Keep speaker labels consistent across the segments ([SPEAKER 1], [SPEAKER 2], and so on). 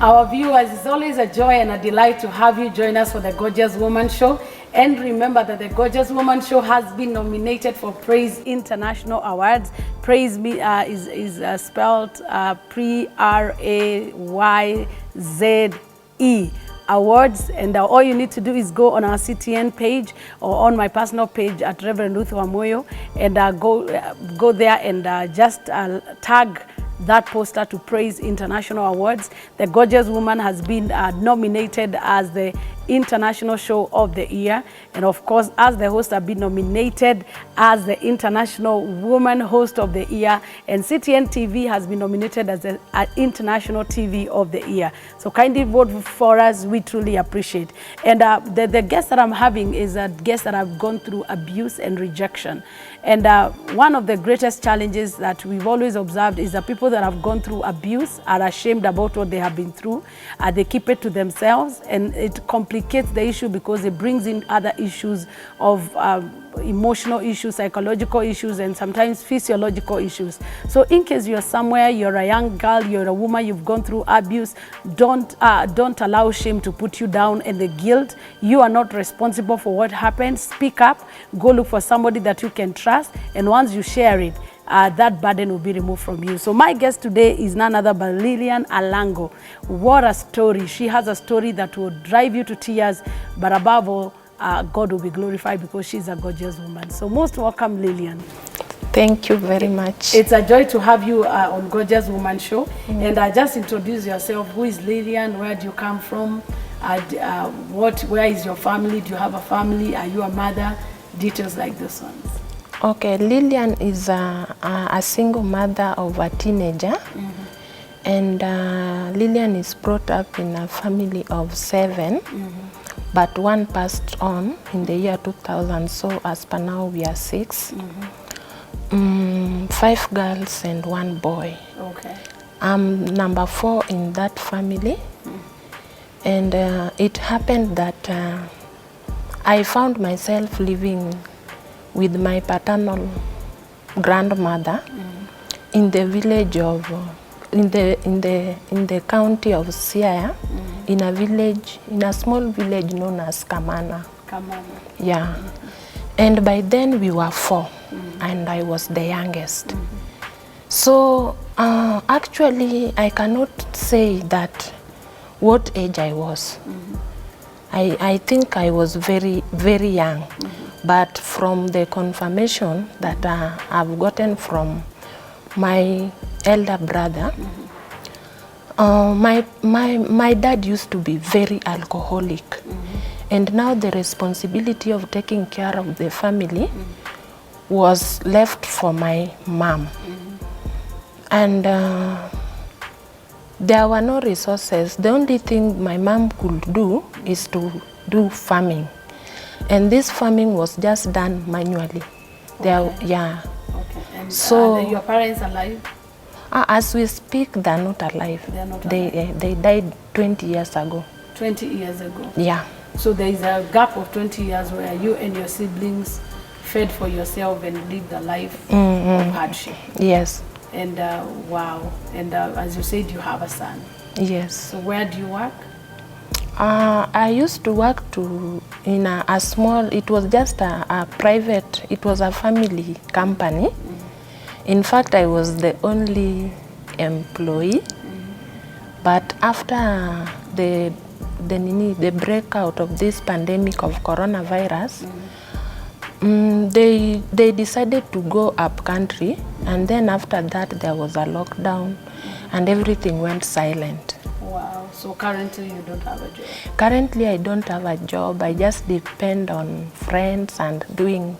[SPEAKER 1] Our viewers, it's always a joy and a delight to have you join us for the Gorgeous Woman Show. And remember that the Gorgeous Woman Show has been nominated for Praise International Awards. Praise is spelled P-R-A-Y-Z-E. Awards, and all you need to do is go on our CTN page or on my personal page at Reverend Ruth Wamoyo, and go there and just tag that poster to Praise International Awards. The Gorgeous Woman has been nominated as the International Show of the Year, and of course, as the host, have been nominated as the International Woman Host of the Year, and CTN TV has been nominated as the International TV of the Year. So kindly vote for us. We truly appreciate. And the guest that I'm having is a guest that have gone through abuse and rejection. And one of the greatest challenges that we've always observed is that people that have gone through abuse are ashamed about what they have been through. They keep it to themselves, and it complicates the issue because it brings in other issues of emotional issues, psychological issues, and sometimes physiological issues. So in case you're somewhere, you're a young girl, you're a woman, you've gone through abuse, don't allow shame to put you down and the guilt. You are not responsible for what happened. Speak up, go look for somebody that you can trust, and once you share it, that burden will be removed from you. So my guest today is none other but Lillian Alango. What a story. She has a story that will drive you to tears, but above all, God will be glorified because she's a gorgeous woman. So most welcome, Lillian.
[SPEAKER 2] Thank you very much.
[SPEAKER 1] It's a joy to have you on Gorgeous Woman Show. And just introduce yourself. Who is Lillian? Where do you come from? Where is your family? Do you have a family? Are you a mother? Details like this ones.
[SPEAKER 2] Okay, Lillian is a single mother of a teenager. And Lillian is brought up in a family of 7. But one passed on in the year 2000, so as per now we are 6. 5 girls and 1 boy.
[SPEAKER 1] Okay.
[SPEAKER 2] I'm number 4 in that family. And it happened that I found myself living with my paternal grandmother in the village of in the county of Siaya, in a small village known as Kamana. Yeah. And by then we were 4, and I was the youngest. So actually I cannot say that what age I was. I think I was very, very young. But from the confirmation that I've gotten from my elder brother, my dad used to be very alcoholic. And now the responsibility of taking care of the family was left for my mom. And there were no resources. The only thing my mom could do is to do farming. And this farming was just done manually.
[SPEAKER 1] Okay.
[SPEAKER 2] Yeah.
[SPEAKER 1] Okay. And
[SPEAKER 2] so,
[SPEAKER 1] are your parents alive?
[SPEAKER 2] As we speak, they're not alive.
[SPEAKER 1] They're not alive.
[SPEAKER 2] They died 20 years ago.
[SPEAKER 1] 20 years ago?
[SPEAKER 2] Yeah.
[SPEAKER 1] So there is a gap of 20 years where you and your siblings fed for yourself and lived a life of hardship.
[SPEAKER 2] Yes.
[SPEAKER 1] And wow. And as you said, you have a son.
[SPEAKER 2] Yes.
[SPEAKER 1] So where do you work?
[SPEAKER 2] I used to work in a small, it was just a private, it was a family company. In fact, I was the only employee. But after the breakout of this pandemic of coronavirus, they decided to go up country, and then after that there was a lockdown and everything went silent.
[SPEAKER 1] Wow. So currently you don't have a job?
[SPEAKER 2] Currently I don't have a job. I just depend on friends and doing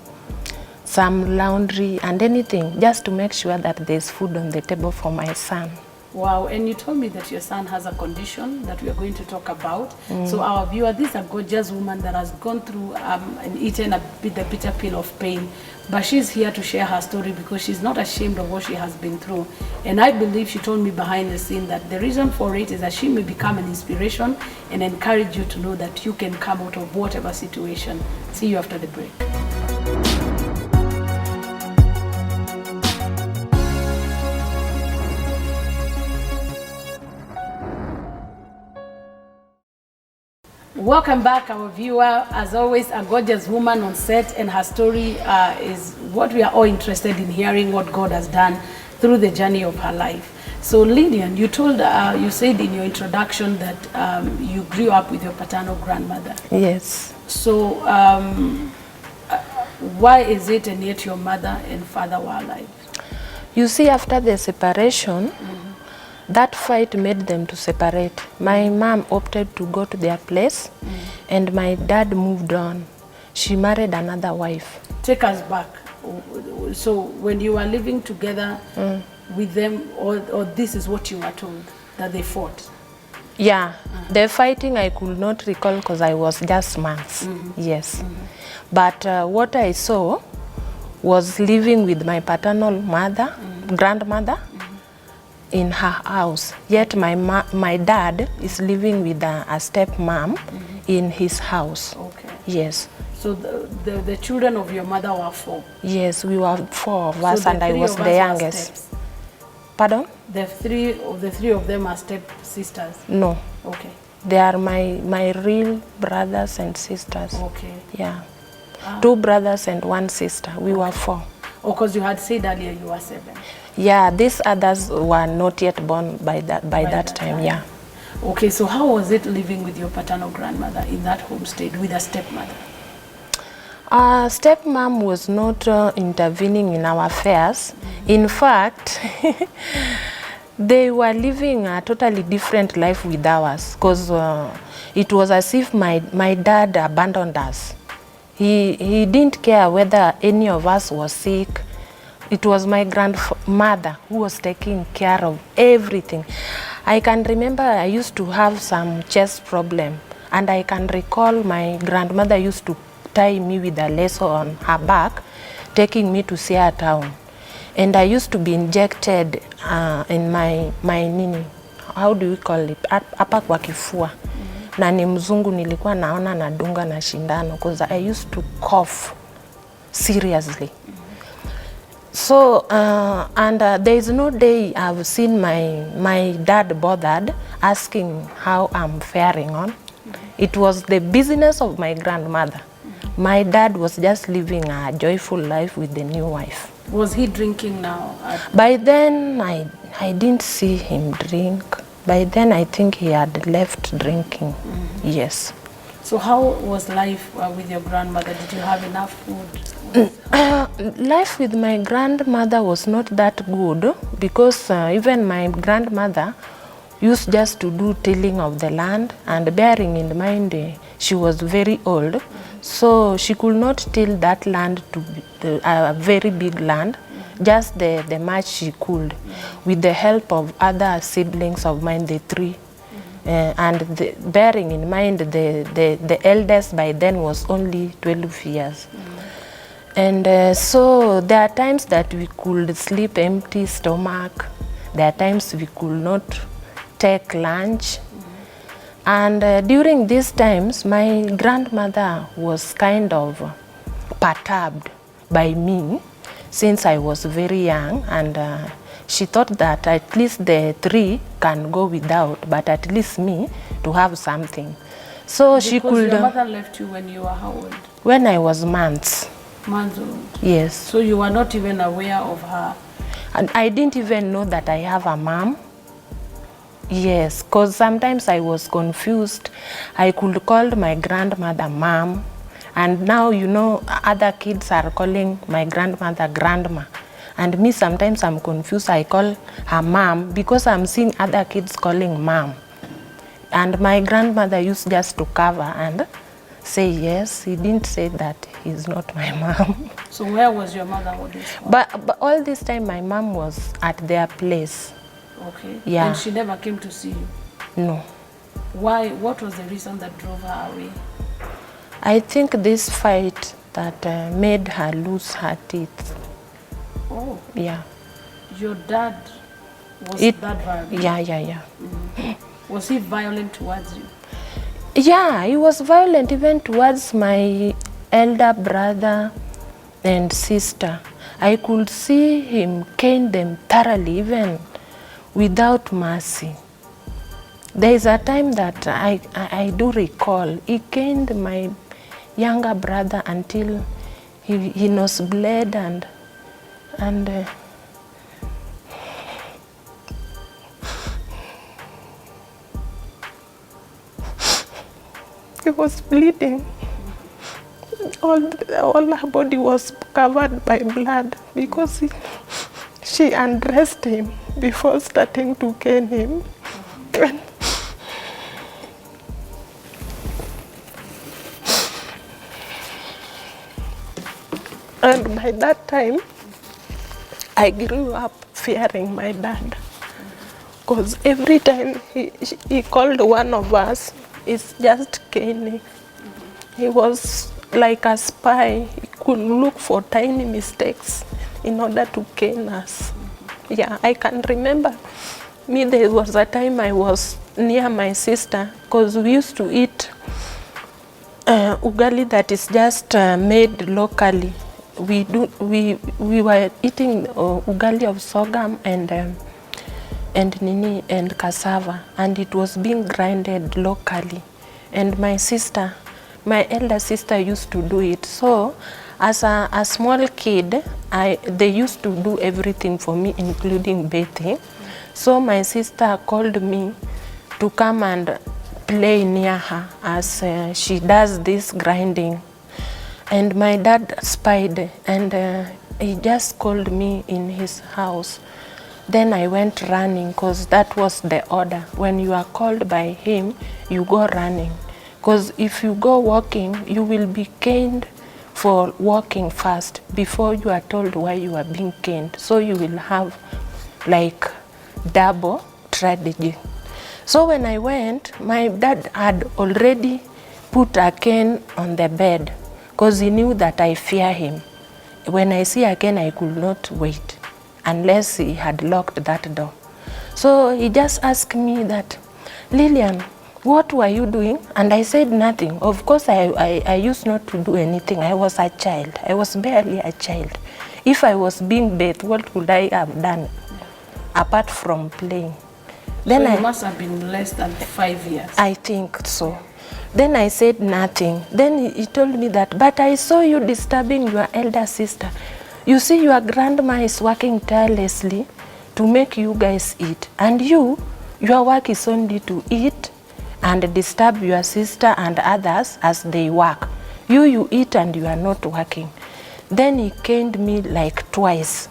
[SPEAKER 2] some laundry and anything just to make sure that there's food on the table for my son.
[SPEAKER 1] Wow, and you told me that your son has a condition that we are going to talk about. So our viewer, this is a gorgeous woman that has gone through and eaten the bitter pill of pain. But she's here to share her story because she's not ashamed of what she has been through. And I believe she told me behind the scene that the reason for it is that she may become an inspiration and encourage you to know that you can come out of whatever situation. See you after the break. Welcome back, our viewer. As always, a gorgeous woman on set, and her story is what we are all interested in hearing, what God has done through the journey of her life. So, Lydian, you said in your introduction that you grew up with your paternal grandmother.
[SPEAKER 2] Yes.
[SPEAKER 1] So, why is it and yet your mother and father were alive?
[SPEAKER 2] You see, after the separation, that fight made them to separate. My mom opted to go to their place, and my dad moved on. She married another wife.
[SPEAKER 1] Take us back. So when you were living together with them, or this is what you were told, that they fought?
[SPEAKER 2] Yeah, the fighting I could not recall because I was just months, yes. But what I saw was living with my paternal mother, grandmother, in her house. Yet my dad is living with a stepmom in his house.
[SPEAKER 1] Okay.
[SPEAKER 2] Yes.
[SPEAKER 1] So the children of your mother were 4?
[SPEAKER 2] Yes, we were 4 of us,
[SPEAKER 1] So
[SPEAKER 2] and I was the youngest. Pardon?
[SPEAKER 1] The three of them are step sisters?
[SPEAKER 2] No.
[SPEAKER 1] Okay.
[SPEAKER 2] They are my real brothers and sisters.
[SPEAKER 1] Okay.
[SPEAKER 2] Yeah. 2 brothers and 1 sister. We were 4.
[SPEAKER 1] Oh, because you had said earlier you were 7.
[SPEAKER 2] Yeah, these others were not yet born by that time. Yeah.
[SPEAKER 1] Okay, so how was it living with your paternal grandmother in that homestead with a stepmother?
[SPEAKER 2] Stepmom was not intervening in our affairs. In fact, they were living a totally different life with ours, because it was as if my dad abandoned us. He didn't care whether any of us was sick. It was my grandmother who was taking care of everything. I can remember I used to have some chest problem, and I can recall my grandmother used to tie me with a lasso on her back, taking me to see her town. And I used to be injected in my nini, how do we call it, hapa kwa kifua. Na ni mzungu nilikuwa naona nadunga na shindano, because I used to cough seriously. So, there is no day I've seen my dad bothered asking how I'm faring on. It was the business of my grandmother. My dad was just living a joyful life with the new wife.
[SPEAKER 1] Was he drinking now?
[SPEAKER 2] By then, I didn't see him drink. By then, I think he had left drinking. Yes.
[SPEAKER 1] So how was life with your grandmother? Did you have enough food?
[SPEAKER 2] Life with my grandmother was not that good, because even my grandmother used just to do tilling of the land, and bearing in mind she was very old, so she could not till that land to be a very big land, just the much she could, with the help of other siblings of mine, the 3. And bearing in mind the eldest by then was only 12 years. And so there are times that we could sleep empty stomach. There are times we could not take lunch. And during these times, my grandmother was kind of perturbed by me since I was very young, and she thought that at least the 3 can go without, but at least me to have something. So
[SPEAKER 1] because
[SPEAKER 2] she could.
[SPEAKER 1] Your mother left you when you were how old?
[SPEAKER 2] When I was months.
[SPEAKER 1] Months old?
[SPEAKER 2] Yes.
[SPEAKER 1] So you were not even aware of her?
[SPEAKER 2] And I didn't even know that I have a mom. Yes, because sometimes I was confused. I could call my grandmother mom, and now, you know, other kids are calling my grandmother grandma. And me, sometimes I'm confused. I call her mom because I'm seeing other kids calling mom. And my grandmother used just to cover and say yes. He didn't say that he's not my mom.
[SPEAKER 1] So where was your mother all this time?
[SPEAKER 2] But all this time, my mom was at their place.
[SPEAKER 1] Okay.
[SPEAKER 2] Yeah.
[SPEAKER 1] And she never came to see you?
[SPEAKER 2] No.
[SPEAKER 1] Why? What was the reason that drove her away?
[SPEAKER 2] I think this fight that made her lose her teeth.
[SPEAKER 1] Oh.
[SPEAKER 2] Yeah.
[SPEAKER 1] Your dad was that violent?
[SPEAKER 2] Yeah.
[SPEAKER 1] Was he violent towards you?
[SPEAKER 2] Yeah, he was violent even towards my elder brother and sister. I could see him cane them thoroughly, even without mercy. There is a time that I do recall, he caned my younger brother until he nose bled and he was bleeding. All her body was covered by blood because she undressed him before starting to cane him. And by that time, I grew up fearing my dad. Because every time he called one of us, it's just caning. He was like a spy. He could look for tiny mistakes in order to cane us. Yeah, I can remember there was a time I was near my sister because we used to eat ugali that is just made locally. We were eating ugali of sorghum and cassava, and it was being grinded locally. And my elder sister used to do it. So as a small kid, they used to do everything for me, including bathing. So my sister called me to come and play near her as she does this grinding. And my dad spied, and he just called me in his house. Then I went running because that was the order. When you are called by him, you go running. Because if you go walking, you will be caned for walking fast before you are told why you are being caned. So you will have like double strategy. So when I went, my dad had already put a cane on the bed because he knew that I fear him. When I see a cane, I could not wait unless he had locked that door. So he just asked me that, Lillian, what were you doing? And I said nothing. Of course, I used not to do anything. I was a child. I was barely a child. If I was being bathed, what would I have done apart from playing? Then
[SPEAKER 1] so you must have been less than 5 years.
[SPEAKER 2] I think so. Then I said nothing. Then he told me that, but I saw you disturbing your elder sister. You see, your grandma is working tirelessly to make you guys eat. And your work is only to eat and disturb your sister and others as they work. You eat and you are not working. Then he caned me like twice.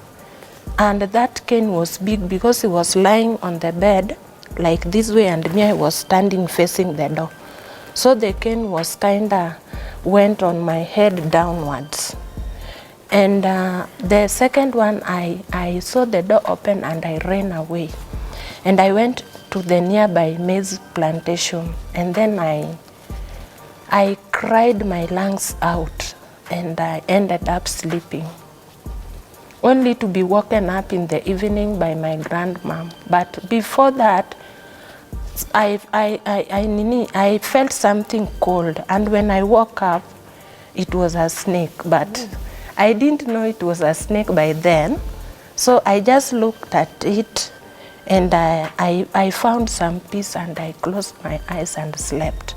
[SPEAKER 2] And that cane was big because he was lying on the bed like this way, and me, I was standing facing the door. So the cane was went on my head downwards. And the second one, I saw the door open and I ran away. And I went to the nearby maize plantation, and then I cried my lungs out, and I ended up sleeping, only to be woken up in the evening by my grandmom. But before that, I felt something cold, and when I woke up, it was a snake, but I didn't know it was a snake by then. So I just looked at it, and I found some peace, and I closed my eyes and slept.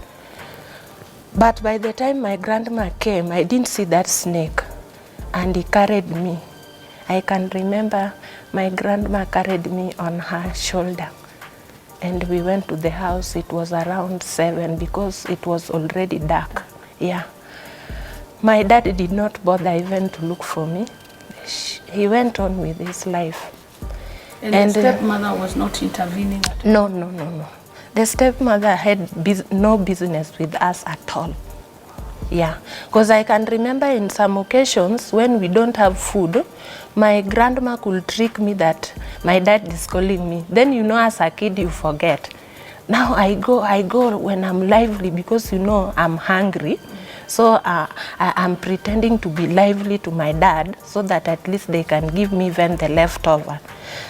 [SPEAKER 2] But by the time my grandma came, I didn't see that snake, and he carried me. I can remember my grandma carried me on her shoulder, and we went to the house. It was around 7 because it was already dark. Yeah. My dad did not bother even to look for me. He went on with his life.
[SPEAKER 1] And the stepmother was not intervening at all?
[SPEAKER 2] No. The stepmother had no business with us at all. Yeah, because I can remember in some occasions when we don't have food, my grandma could trick me that my dad is calling me. Then, as a kid, you forget. Now I go when I'm lively because, I'm hungry. So I'm pretending to be lively to my dad so that at least they can give me even the leftover.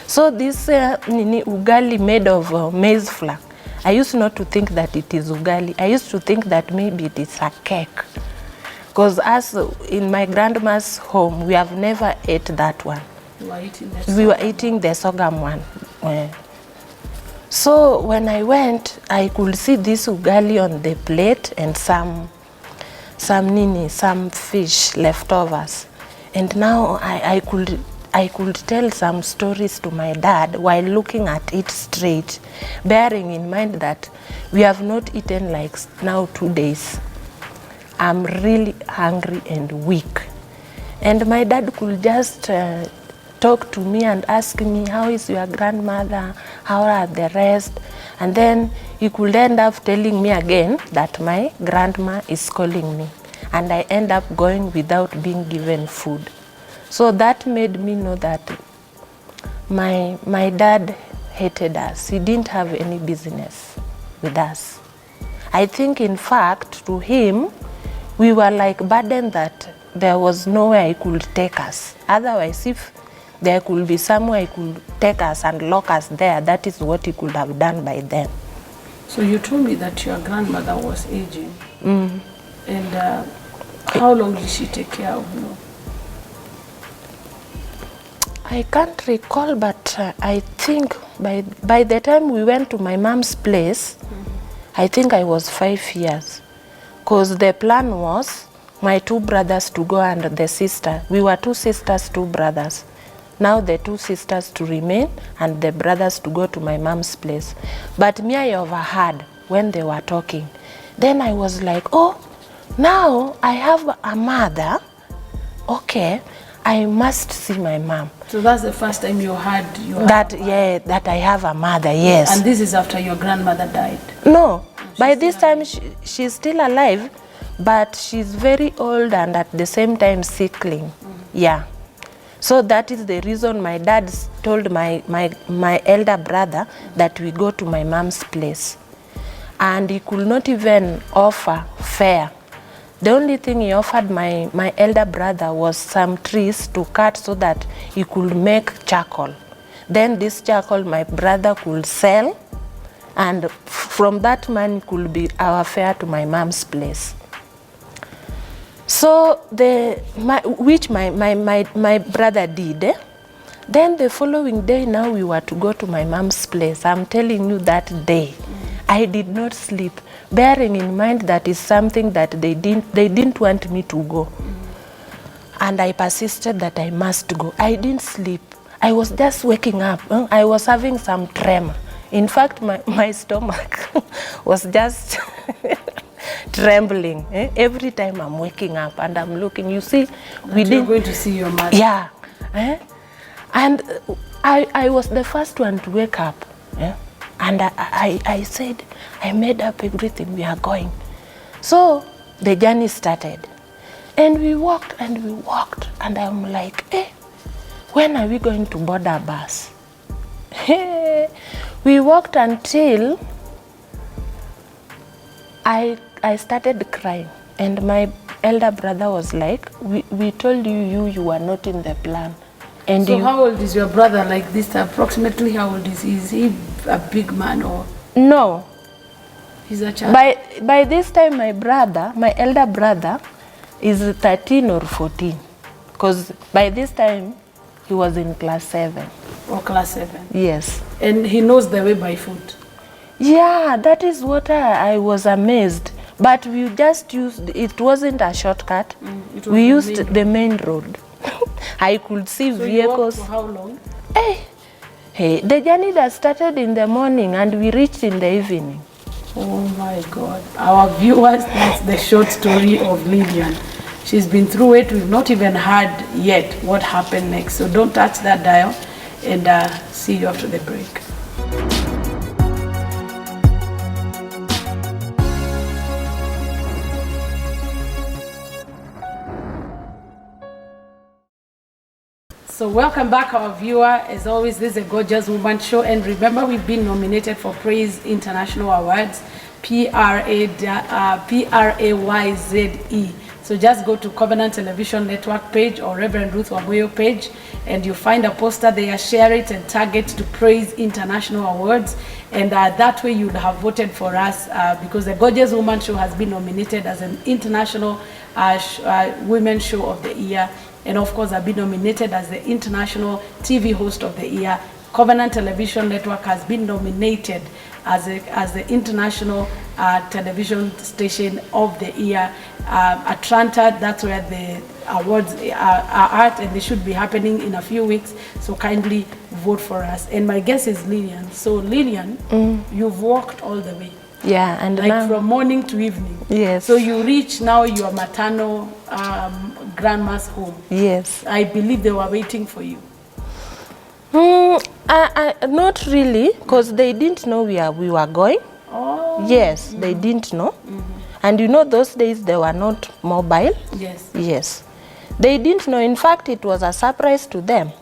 [SPEAKER 2] So this ugali made of maize flour, I used not to think that it is ugali. I used to think that maybe it is a cake. Because as in my grandma's home, we have never ate that one.
[SPEAKER 1] You were eating
[SPEAKER 2] we were eating the sorghum one. So when I went, I could see this ugali on the plate and some fish leftovers. And now I could tell some stories to my dad while looking at it straight, bearing in mind that we have not eaten like now 2 days. I'm really hungry and weak. And my dad could just talk to me and ask me, how is your grandmother? How are the rest? And then he could end up telling me again that my grandma is calling me. And I end up going without being given food. So that made me know that my dad hated us. He didn't have any business with us. I think, in fact, to him, we were like burden that there was nowhere he could take us. Otherwise, if there could be somewhere he could take us and lock us there, that is what he could have done by then.
[SPEAKER 1] So you told me that your grandmother was aging. And how long did she take care of you?
[SPEAKER 2] I can't recall, but I think by the time we went to my mom's place, I think I was 5 years. Because the plan was my 2 brothers to go and the sister. We were 2 sisters, 2 brothers. Now the 2 sisters to remain and the brothers to go to my mom's place. But me, I overheard when they were talking. Then I was like, oh, now I have a mother. Okay, I must see my mom.
[SPEAKER 1] So that's the first time you heard
[SPEAKER 2] that I have a mother, yes.
[SPEAKER 1] And this is after your grandmother died?
[SPEAKER 2] No, by this time she's still alive, but she's very old and at the same time sickly. Yeah. So that is the reason my dad told my elder brother that we go to my mom's place. And he could not even offer fare. The only thing he offered my elder brother was some trees to cut so that he could make charcoal. Then this charcoal my brother could sell, and from that money could be our fare to my mom's place. So which my brother did. Then the following day, now we were to go to my mom's place. I'm telling you, that day I did not sleep, bearing in mind that is something that they didn't want me to go. And I persisted that I must go. I didn't sleep. I was just waking up. I was having some tremor. In fact, my stomach was just trembling every time I'm waking up and I'm looking. You see,
[SPEAKER 1] you're going to see your mother.
[SPEAKER 2] Yeah. And I was the first one to wake up. And I said, I made up everything, we are going. So the journey started. And we walked, and I'm like, when are we going to board a bus? We walked until I started crying. And my elder brother was like, we told you were not in the plan. And
[SPEAKER 1] so how old is your brother like this? Approximately how old is he? Is he a big man or?
[SPEAKER 2] No.
[SPEAKER 1] He's a child?
[SPEAKER 2] By this time, my elder brother is 13 or 14. Because by this time, he was in class 7.
[SPEAKER 1] Or class 7?
[SPEAKER 2] Yes.
[SPEAKER 1] And he knows the way by foot?
[SPEAKER 2] Yeah, that is what I was amazed. But we just used, it wasn't a shortcut. We used the main road. I could see vehicles.
[SPEAKER 1] You walked for how long?
[SPEAKER 2] Hey, the journey that started in the morning and we reached in the evening.
[SPEAKER 1] Oh my God. Our viewers, that's the short story of Lillian. She's been through it. We've not even heard yet what happened next. So don't touch that dial, and see you after the break. So welcome back, our viewer. As always, this is a Gorgeous Woman show, and remember, we've been nominated for Praise International Awards, P-R-A-Y-Z-E. So just go to Covenant Television Network page or Reverend Ruth Wamuyo page, and you find a poster there. Share it and tag it to Praise International Awards, and that way you'd have voted for us because the Gorgeous Woman show has been nominated as an international women's show of the year. And of course, I've been nominated as the International TV Host of the Year Covenant Television Network has been nominated as the international television station of the year. Atlanta, that's where the awards are at, and they should be happening in a few weeks. So kindly vote for us. And my guess is Lillian. So Lillian, you've walked all the way.
[SPEAKER 2] Yeah, and
[SPEAKER 1] like
[SPEAKER 2] now,
[SPEAKER 1] from morning to evening.
[SPEAKER 2] Yes.
[SPEAKER 1] So you reach now your maternal grandma's home.
[SPEAKER 2] Yes.
[SPEAKER 1] I believe they were waiting for you.
[SPEAKER 2] Not really, because they didn't know we were going.
[SPEAKER 1] Oh.
[SPEAKER 2] Yes, they didn't know. And you know, those days they were not mobile.
[SPEAKER 1] Yes.
[SPEAKER 2] Yes. They didn't know. In fact, it was a surprise to them.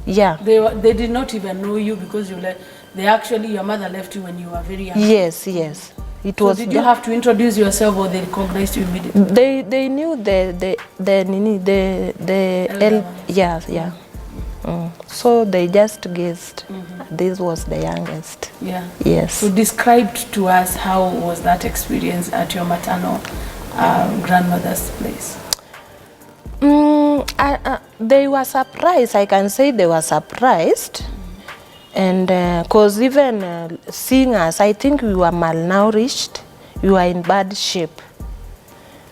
[SPEAKER 2] Yeah.
[SPEAKER 1] They did not even know you because your mother left you when you were very young.
[SPEAKER 2] Yes, yes. It
[SPEAKER 1] so
[SPEAKER 2] was.
[SPEAKER 1] Did you have to introduce yourself, or they recognized you immediately?
[SPEAKER 2] They knew the yeah. So they just guessed. This was the youngest.
[SPEAKER 1] Yeah.
[SPEAKER 2] Yes.
[SPEAKER 1] So describe to us, how was that experience at your maternal grandmother's place?
[SPEAKER 2] They were surprised. I can say they were surprised. And because even seeing us, I think we were malnourished. We were in bad shape.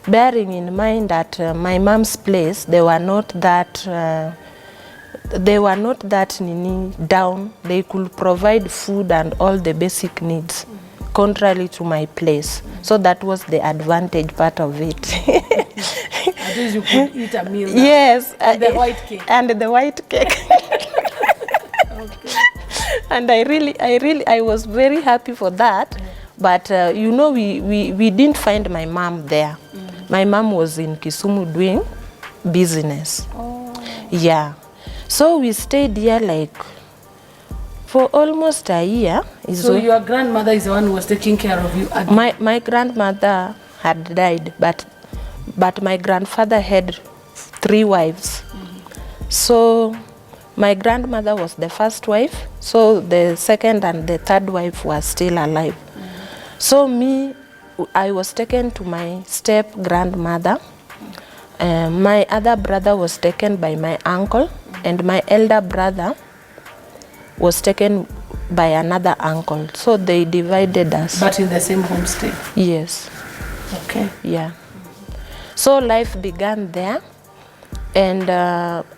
[SPEAKER 2] Bearing in mind that my mom's place, they were not that down. They could provide food and all the basic needs, contrary to my place. So that was the advantage part of it.
[SPEAKER 1] At least you could eat a meal now.
[SPEAKER 2] Yes.
[SPEAKER 1] And the white cake.
[SPEAKER 2] And the white cake.
[SPEAKER 1] Okay.
[SPEAKER 2] And I was very happy for that. But you know, we didn't find my mom there. My mom was in Kisumu doing business.
[SPEAKER 1] Oh.
[SPEAKER 2] Yeah. So we stayed here like for almost a year.
[SPEAKER 1] So your grandmother is the one who was taking care of you?
[SPEAKER 2] My grandmother had died, but my grandfather had 3 wives. So my grandmother was the first wife, so the second and the third wife were still alive. So I was taken to my step-grandmother. My other brother was taken by my uncle, and my elder brother was taken by another uncle. So they divided us.
[SPEAKER 1] But in the same homestay?
[SPEAKER 2] Yes.
[SPEAKER 1] Okay.
[SPEAKER 2] Yeah. So life began there, and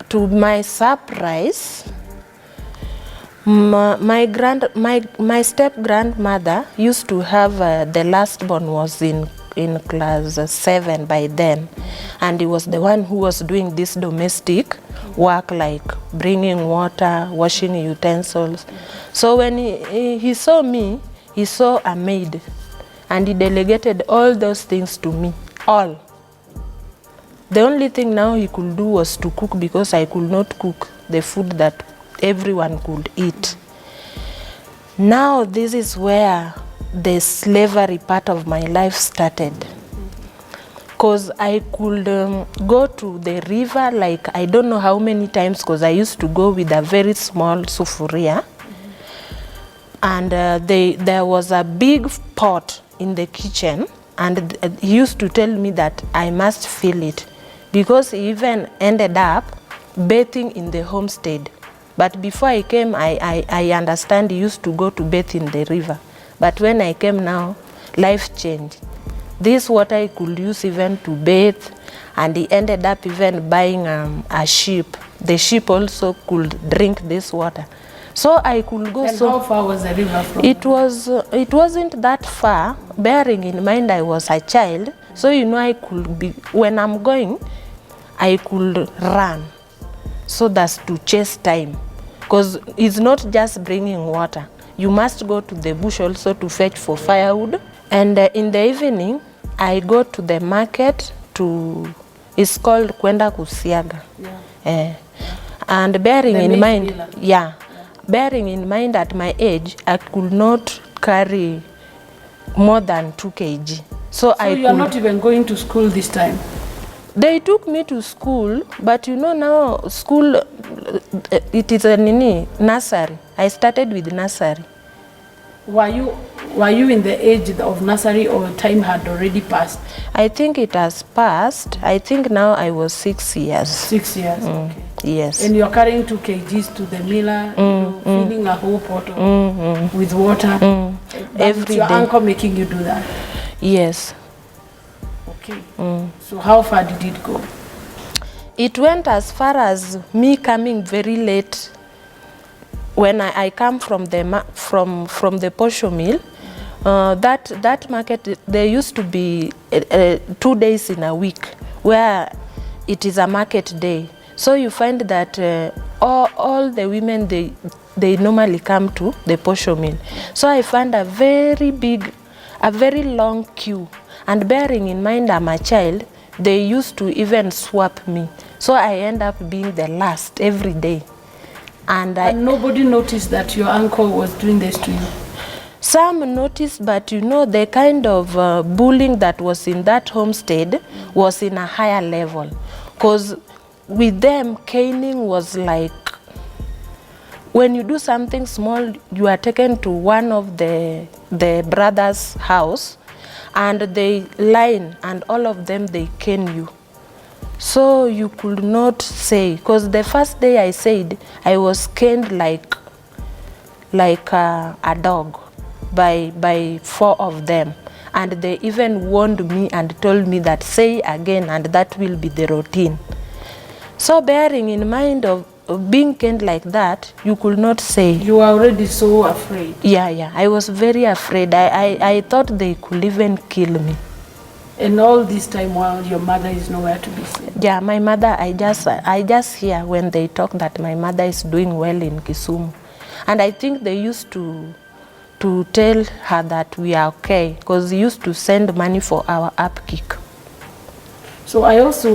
[SPEAKER 2] to my surprise, my step-grandmother used to have, the last born was in class 7 by then, and he was the one who was doing this domestic work, like bringing water, washing utensils. So when he saw me, he saw a maid, and he delegated all those things to me, all. The only thing now he could do was to cook, because I could not cook the food that everyone could eat. Now this is where the slavery part of my life started. Because I could go to the river, like I don't know how many times, because I used to go with a very small sufuria. And there was a big pot in the kitchen, and he used to tell me that I must fill it, because he even ended up bathing in the homestead. But before I came, I understand he used to go to bathe in the river. But when I came now, life changed. This water I could use even to bathe, and he ended up even buying a sheep. The sheep also could drink this water. So I could go.
[SPEAKER 1] And how far was the river from?
[SPEAKER 2] It wasn't that far, bearing in mind I was a child. So you know, I could be, when I'm going, I could run, so that's to chase time. Because it's not just bringing water. You must go to the bush also to fetch for firewood. And in the evening, I go to the market it's called Kwenda Kusiaga. Yeah. And bearing in mind, bearing in mind at my age, I could not carry more than 2 kg. So you
[SPEAKER 1] are not even going to school this time?
[SPEAKER 2] They took me to school, but you know now school, it is a nursery. I started with nursery.
[SPEAKER 1] Were you in the age of nursery, or time had already passed?
[SPEAKER 2] I think it has passed. I think now I was 6 years.
[SPEAKER 1] 6 years, okay.
[SPEAKER 2] yes.
[SPEAKER 1] And you're carrying 2 kgs to the miller, filling a whole pot with water.
[SPEAKER 2] Every
[SPEAKER 1] your
[SPEAKER 2] day.
[SPEAKER 1] uncle making you do that?
[SPEAKER 2] Yes.
[SPEAKER 1] Okay. So how far did it go?
[SPEAKER 2] It went as far as me coming very late. When I come from the posho mill, that market, there used to be 2 days in a week where it is a market day. So you find that all the women, they normally come to the posho mill. So I found a very long queue. And bearing in mind I'm a child, they used to even swap me. So I end up being the last every day. And
[SPEAKER 1] nobody noticed that your uncle was doing this to you?
[SPEAKER 2] Some noticed, but you know, the kind of bullying that was in that homestead was in a higher level. Because with them, caning was like, when you do something small, you are taken to one of the brothers' house, and they line, and all of them, they cane you. So you could not say, because the first day I said, I was caned like a dog by 4 of them. And they even warned me and told me that say again, and that will be the routine. So bearing in mind of being caned like that, you could not say.
[SPEAKER 1] You were already so afraid.
[SPEAKER 2] Yeah, I was very afraid. I thought they could even kill me.
[SPEAKER 1] And all this time while your mother is nowhere to be seen?
[SPEAKER 2] Yeah, my mother, I just hear when they talk that my mother is doing well in Kisumu. And I think they used to tell her that we are okay, because they used to send money for our upkeep.
[SPEAKER 1] So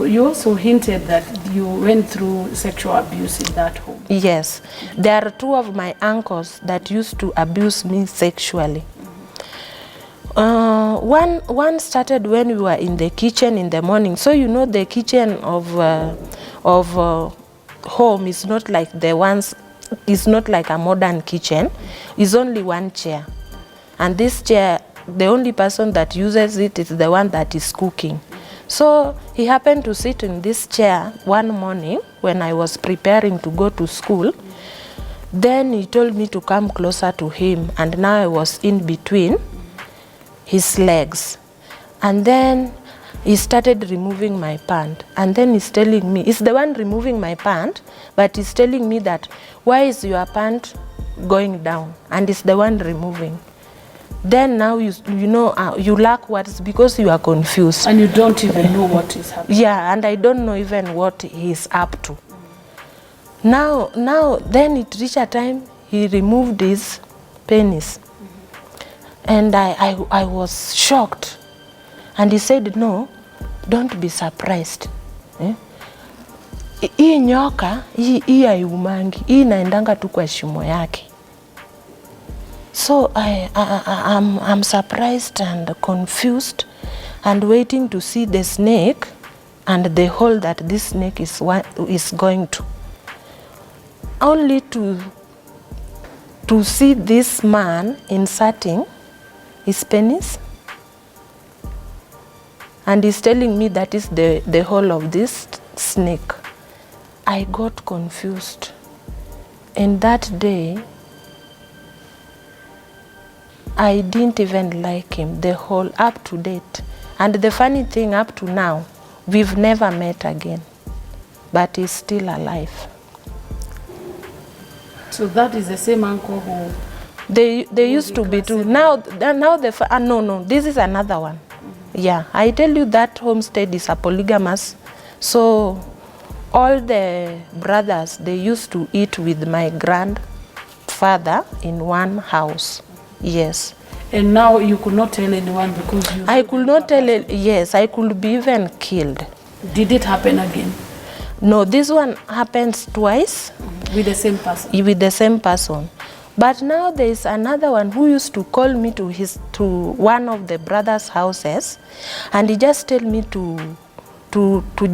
[SPEAKER 1] you also hinted that you went through sexual abuse in that home.
[SPEAKER 2] Yes, there are 2 of my uncles that used to abuse me sexually. One started when we were in the kitchen in the morning. So you know the kitchen of home is not like the ones. It's not like a modern kitchen. It's only one chair, and this chair, the only person that uses it is the one that is cooking. So he happened to sit in this chair one morning when I was preparing to go to school. Then he told me to come closer to him, and now I was in between his legs. And then he started removing my pant. And then he's telling me, he's the one removing my pant, but he's telling me that, why is your pant going down? And he's the one removing. Then now you know you lack words because you are confused.
[SPEAKER 1] And you don't even know what is happening.
[SPEAKER 2] Yeah, and I don't know even what he's up to. Now then it reached a time he removed his penis. And I was shocked. And he said, no, don't be surprised. Hii nyoka, hii haiumangi, hii inaendanga tu kwa shimo yake. So I'm surprised and confused and waiting to see the snake and the hole that this snake is going to. Only to see this man inserting his penis, and he's telling me that is the hole of this snake. I got confused. And that day, I didn't even like him the whole up to date. And the funny thing, up to now, we've never met again, but he's still alive.
[SPEAKER 1] So that is the same uncle who...
[SPEAKER 2] They used to be two. Now no, this is another one. Yeah, I tell you that homestead is a polygamous. So all the brothers, they used to eat with my grandfather in one house. Yes.
[SPEAKER 1] And now you could not tell anyone because you...
[SPEAKER 2] I could not tell it. Yes, I could be even killed.
[SPEAKER 1] Did it happen again?
[SPEAKER 2] No, this one happens twice.
[SPEAKER 1] With the same person? With
[SPEAKER 2] the same person. But now there is another one who used to call me to one of the brothers' houses, and he just tell me to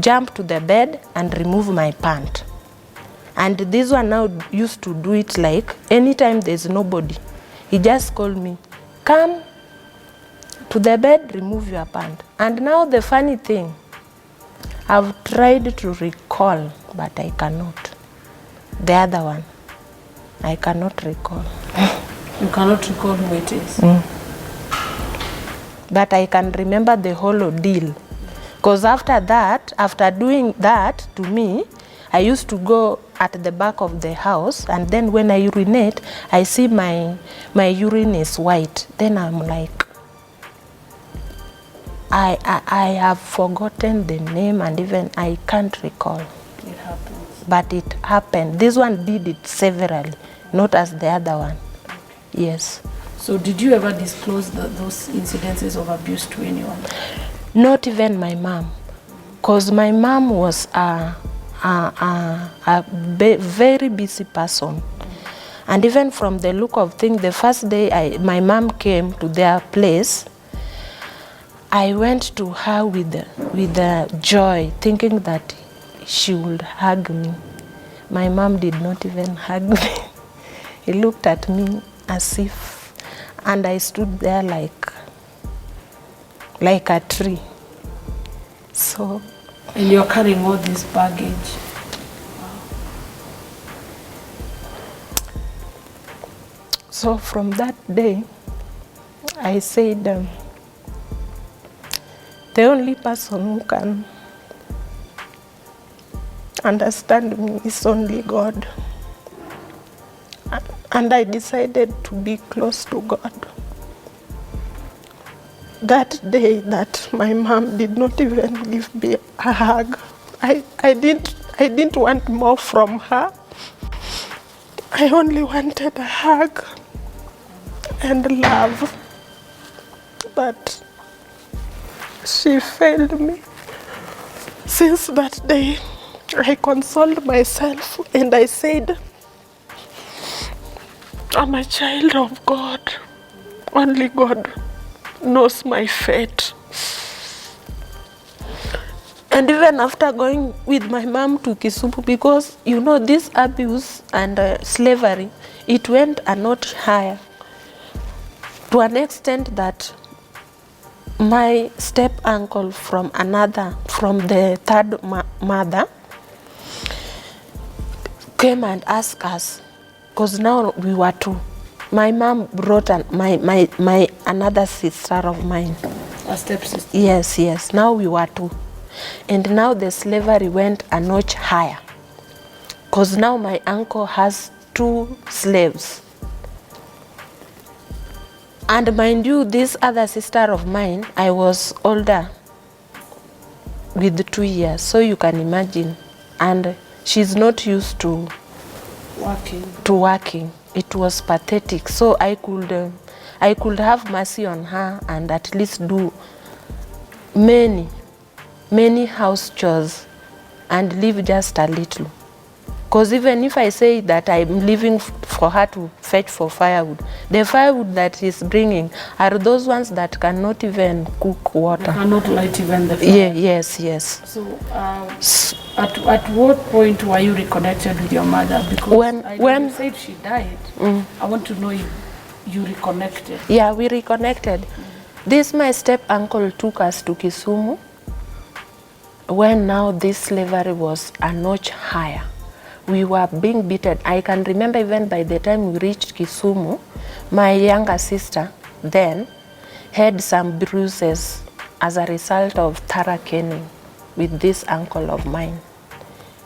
[SPEAKER 2] jump to the bed and remove my pant. And this one now used to do it like anytime there's nobody. He just called me, come to the bed, remove your pant. And now the funny thing, I've tried to recall, but I cannot. The other one, I cannot recall.
[SPEAKER 1] You cannot recall who it is?
[SPEAKER 2] But I can remember the whole ordeal. Because after that, after doing that to me, I used to go at the back of the house, and then when I urinate, I see my urine is white. Then I'm like, I have forgotten the name, and even I can't recall.
[SPEAKER 1] It happens.
[SPEAKER 2] But it happened. This one did it severally, not as the other one. Yes.
[SPEAKER 1] So did you ever disclose those incidences of abuse to anyone?
[SPEAKER 2] Not even my mom, because my mom was a very busy person. And even from the look of things, the first day my mom came to their place, I went to her with joy, thinking that she would hug me. My mom did not even hug me. He looked at me as if, and I stood there like a tree. So.
[SPEAKER 1] And you're carrying all this baggage.
[SPEAKER 2] So from that day, I said, the only person who can understand me is only God. And I decided to be close to God. That day that my mom did not even give me a hug, I didn't want more from her. I only wanted a hug and love. But she failed me. Since that day, I consoled myself and I said, I'm a child of God. Only God knows my fate. And even after going with my mom to Kisumu, because you know this abuse and slavery, it went a notch higher, to an extent that my step uncle from the third mother, came and asked us, because now we were two. My mom brought my another sister of mine.
[SPEAKER 1] A stepsister?
[SPEAKER 2] Yes. Now we were two. And now the slavery went a notch higher. Because now my uncle has 2 slaves. And mind you, this other sister of mine, I was older with 2 years. So you can imagine. And she's not used to working. It was pathetic. So I could have mercy on her and at least do many house chores and leave just a little. Because even if I say that I'm leaving for her to fetch for firewood, the firewood that she's bringing are those ones that cannot even cook water.
[SPEAKER 1] They cannot light even the fire.
[SPEAKER 2] Yes.
[SPEAKER 1] So at what point were you reconnected with your mother? Because when you said she died, I want to know if you reconnected.
[SPEAKER 2] Yeah, we reconnected. This my step uncle took us to Kisumu, when now this slavery was a notch higher. We were being beaten. I can remember even by the time we reached Kisumu, my younger sister then had some bruises as a result of thorough caning with this uncle of mine.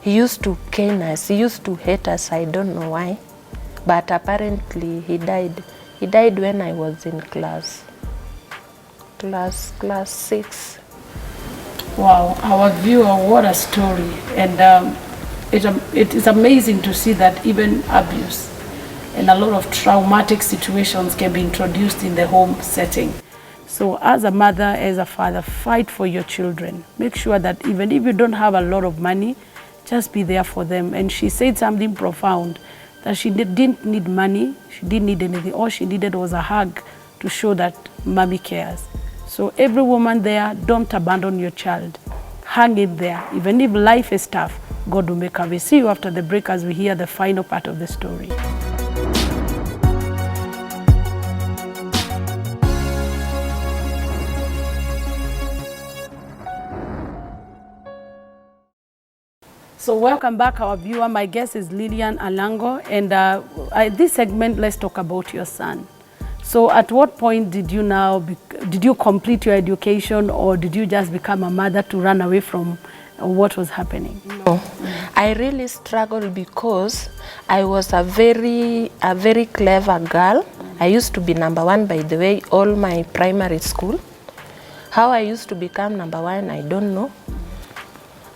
[SPEAKER 2] He used to cane us. He used to hate us. I don't know why. But apparently he died. He died when I was in class 6.
[SPEAKER 1] Wow, our viewer, what a story. And it is amazing to see that even abuse and a lot of traumatic situations can be introduced in the home setting. So as a mother, as a father, fight for your children. Make sure that even if you don't have a lot of money, just be there for them. And she said something profound, that she didn't need money, she didn't need anything. All she needed was a hug to show that mommy cares. So every woman there, don't abandon your child. Hang in there. Even if life is tough, God will make a way. See you after the break as we hear the final part of the story. So So welcome back, our viewer. My guest is Lillian Alango, and this segment, let's talk about your son. So at what point did you complete your education, or did you just become a mother to run away from what was happening?
[SPEAKER 2] No, I really struggled because I was a very clever girl. I used to be number one, by the way, all my primary school. How I used to become number one, I don't know.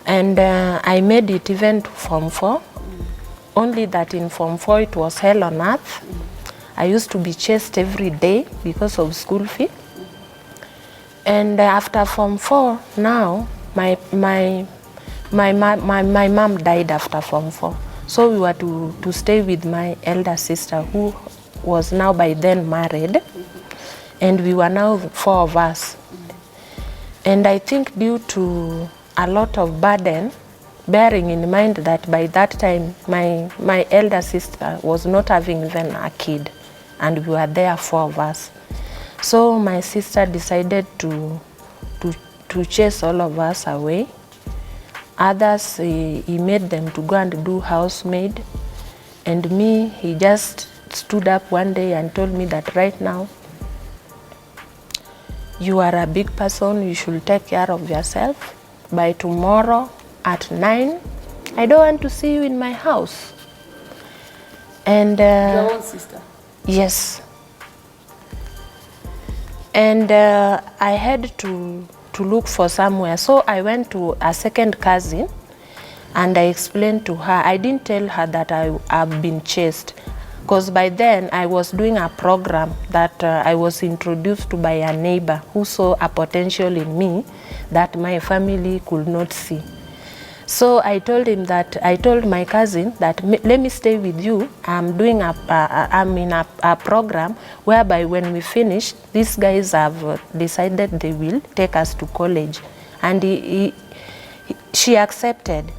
[SPEAKER 2] And I made it even to Form 4, only that in Form 4 it was hell on earth. I used to be chased every day because of school fee. And after Form 4, now, my mom died after Form 4. So we were to stay with my elder sister, who was now by then married. And we were now 4 of us. And I think due to a lot of burden, bearing in mind that by that time my elder sister was not having even a kid, and we were there 4 of us. So my sister decided to chase all of us away. Others, he made them to go and do housemaid. And me, he just stood up one day and told me that right now, you are a big person, you should take care of yourself. By tomorrow at 9, I don't want to see you in my house. And
[SPEAKER 1] Your own sister?
[SPEAKER 2] Yes. And I had to look for somewhere. So I went to a second cousin and I explained to her. I didn't tell her that I've been chased, because by then I was doing a program that I was introduced to by a neighbor who saw a potential in me that my family could not see. So I told him that, I told my cousin that let me stay with you. I'm doing I'm in a program whereby when we finish, these guys have decided they will take us to college. And she accepted.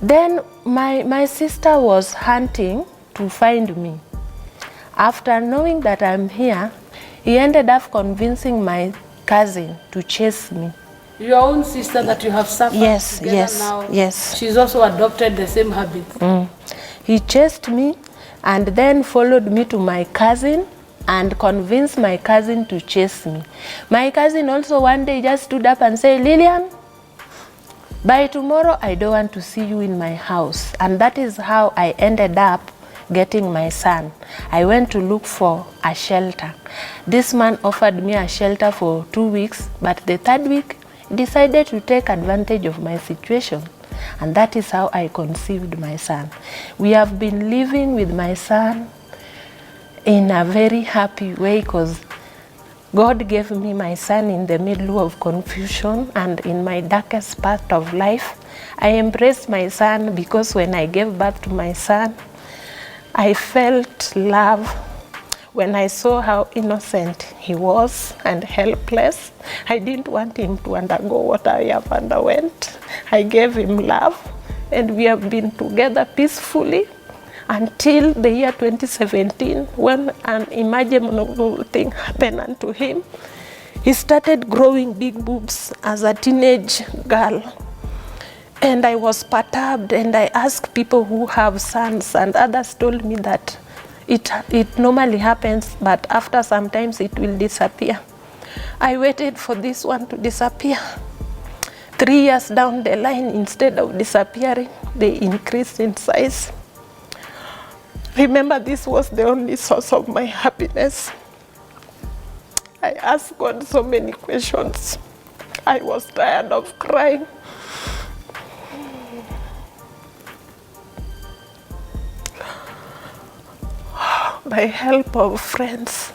[SPEAKER 2] Then my sister was hunting to find me. After knowing that I'm here, he ended up convincing my cousin to chase me.
[SPEAKER 1] Your own sister that you have suffered together now,
[SPEAKER 2] yes.
[SPEAKER 1] She's also adopted the same habits.
[SPEAKER 2] He chased me and then followed me to my cousin and convinced my cousin to chase me. My cousin also one day just stood up and said, Lillian, by tomorrow I don't want to see you in my house. And that is how I ended up getting my son. I went to look for a shelter. This man offered me a shelter for 2 weeks, but the 3rd week he decided to take advantage of my situation. And that is how I conceived my son. We have been living with my son in a very happy way, because God gave me my son in the middle of confusion and in my darkest part of life. I embraced my son because when I gave birth to my son, I felt love. When I saw how innocent he was and helpless, I didn't want him to undergo what I have underwent. I gave him love, and we have been together peacefully until the year 2017, when an unimaginable thing happened unto him. He started growing big boobs as a teenage girl. And I was perturbed, and I asked people who have sons, and others told me that it normally happens, but after sometimes it will disappear. I waited for this one to disappear. 3 years down the line, instead of disappearing, they increased in size. Remember, this was the only source of my happiness. I asked God so many questions. I was tired of crying. By help of friends,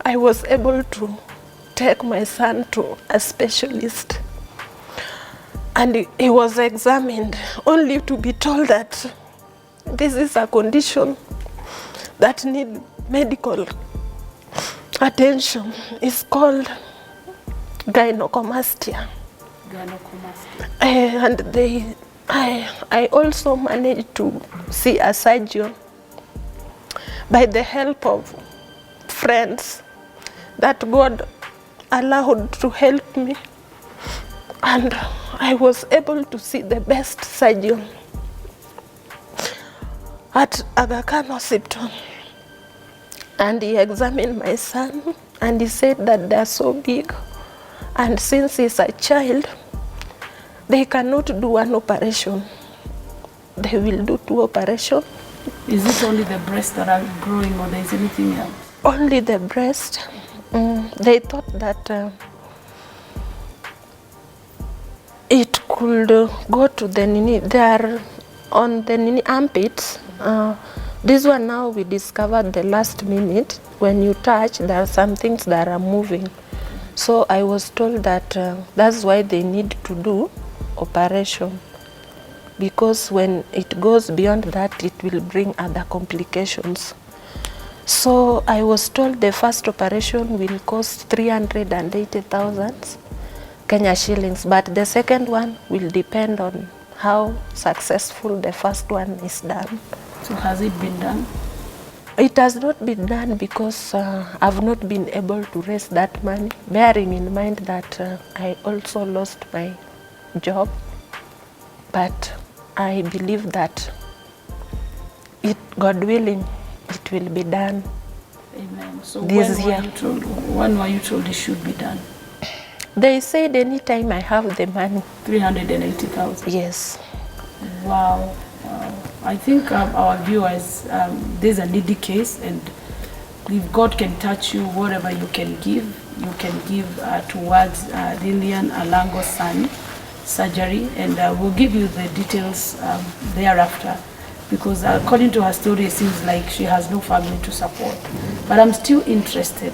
[SPEAKER 2] I was able to take my son to a specialist. And he was examined, only to be told that this is a condition that needs medical attention. It's called gynecomastia. And I also managed to see a surgeon by the help of friends that God allowed to help me. And I was able to see the best surgeon at Aga Khan Hospital. And he examined my son and he said that they're so big. And since he's a child, they cannot do one operation. They will do 2 operations.
[SPEAKER 1] Is it only the breasts that are growing, or there is anything else?
[SPEAKER 2] Only the breast. They thought that it could go to the nini. They are on the nini armpits. This one now we discovered the last minute. When you touch, there are some things that are moving. So I was told that that's why they need to do operation, because when it goes beyond that, it will bring other complications. So I was told the first operation will cost 380,000 Kenya shillings, but the second one will depend on how successful the first one is done.
[SPEAKER 1] So has it been done?
[SPEAKER 2] It has not been done because I've not been able to raise that money, bearing in mind that I also lost my job. But I believe that God willing, it will be done.
[SPEAKER 1] Amen. So
[SPEAKER 2] this year.
[SPEAKER 1] When were you told it should be done?
[SPEAKER 2] They said anytime I have the money.
[SPEAKER 1] 380,000?
[SPEAKER 2] Yes.
[SPEAKER 1] Wow. I think our viewers, there's a needy case, and if God can touch you, whatever you can give towards Lillian Alango's son surgery, and we'll give you the details thereafter, because according to her story, it seems like she has no family to support. But I'm still interested.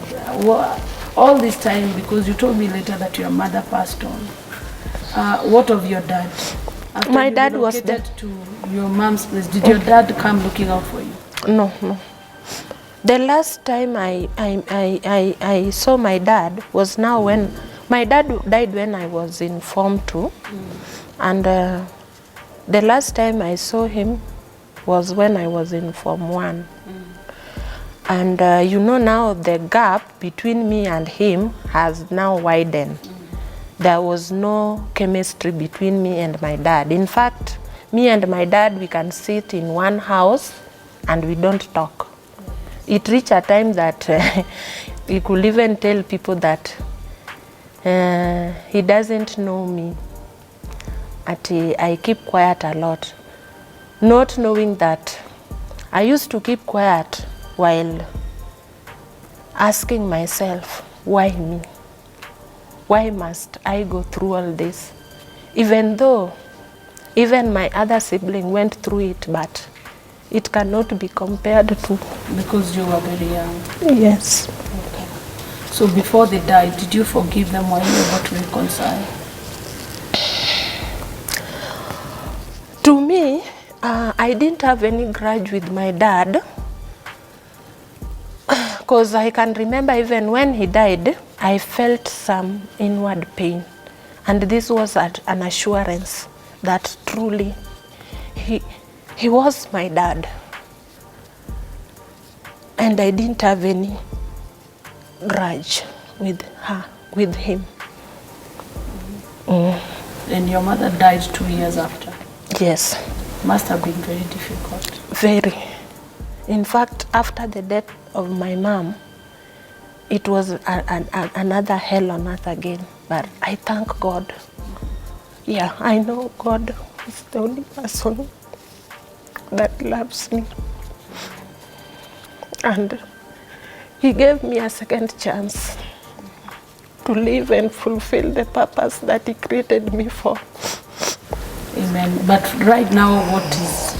[SPEAKER 1] All this time, because you told me later that your mother passed on. What of your dad? After
[SPEAKER 2] my dad was
[SPEAKER 1] dead. To your mom's place, did your dad come looking out for you?
[SPEAKER 2] No. The last time I saw my dad was now when my dad died when I was in Form 2. And the last time I saw him was when I was in Form 1. And you know, now the gap between me and him has now widened. There was no chemistry between me and my dad. In fact, me and my dad, we can sit in one house and we don't talk. It reached a time that he could even tell people that he doesn't know me. I keep quiet a lot, not knowing that I used to keep quiet while asking myself, why me? Why must I go through all this? Even though even my other sibling went through it, but it cannot be compared to.
[SPEAKER 1] Because you were very young?
[SPEAKER 2] Yes.
[SPEAKER 1] Okay. So before they died, did you forgive them? Were you able to reconcile?
[SPEAKER 2] To me, I didn't have any grudge with my dad, because I can remember even when he died, I felt some inward pain. And this was an assurance that truly he was my dad. And I didn't have any grudge with him.
[SPEAKER 1] And your mother died 2 years after?
[SPEAKER 2] Yes.
[SPEAKER 1] Must have been very difficult.
[SPEAKER 2] Very. In fact, after the death of my mom, it was another hell on earth again. But I thank God. Yeah, I know God is the only person that loves me. And he gave me a second chance to live and fulfill the purpose that he created me for.
[SPEAKER 1] Amen. But right now, what is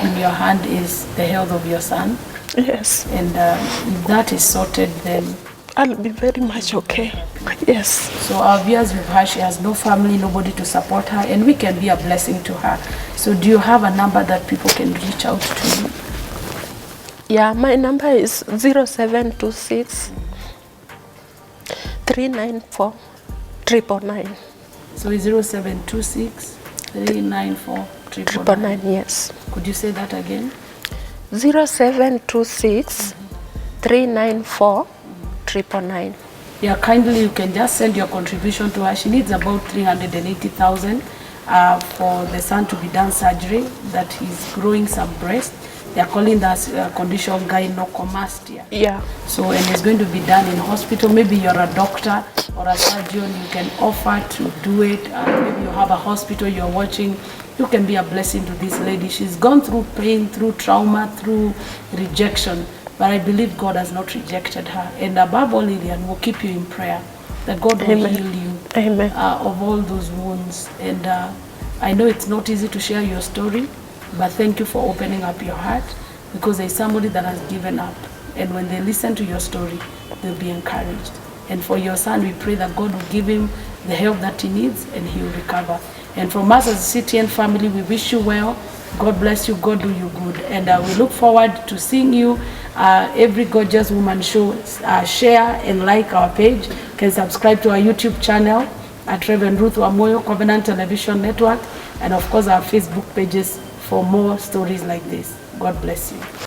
[SPEAKER 1] in your hand is the health of your son.
[SPEAKER 2] Yes.
[SPEAKER 1] And if that is sorted, then
[SPEAKER 2] I'll be very much okay. Yes.
[SPEAKER 1] So our viewers with her, she has no family, nobody to support her, and we can be a blessing to her. So do you have a number that people can reach out to you?
[SPEAKER 2] Yeah, my number is 0726 394 999.
[SPEAKER 1] So it's 0726 394 999.
[SPEAKER 2] Yes.
[SPEAKER 1] Could you say that again?
[SPEAKER 2] 0726 394 999.
[SPEAKER 1] Yeah, kindly you can just send your contribution to her. She needs about 380,000 for the son to be done surgery, that he's growing some breast. They are calling that condition gynecomastia.
[SPEAKER 2] Yeah.
[SPEAKER 1] So, and it's going to be done in hospital. Maybe you're a doctor or a surgeon, you can offer to do it. Maybe you have a hospital you're watching. You can be a blessing to this lady. She's gone through pain, through trauma, through rejection. But I believe God has not rejected her. And above all, Lillian, will keep you in prayer, that God will
[SPEAKER 2] Amen.
[SPEAKER 1] heal you
[SPEAKER 2] Amen.
[SPEAKER 1] of all those wounds. And I know it's not easy to share your story, but thank you for opening up your heart, because there's somebody that has given up. And when they listen to your story, they'll be encouraged. And for your son, we pray that God will give him the help that he needs and he will recover. And from us as a CTN family, we wish you well. God bless you. God do you good. And we look forward to seeing you every Gorgeous Woman show. Share and like our page. You can subscribe to our YouTube channel at Reverend Ruth Wamoyo Covenant Television Network, and of course our Facebook pages for more stories like this. God bless you.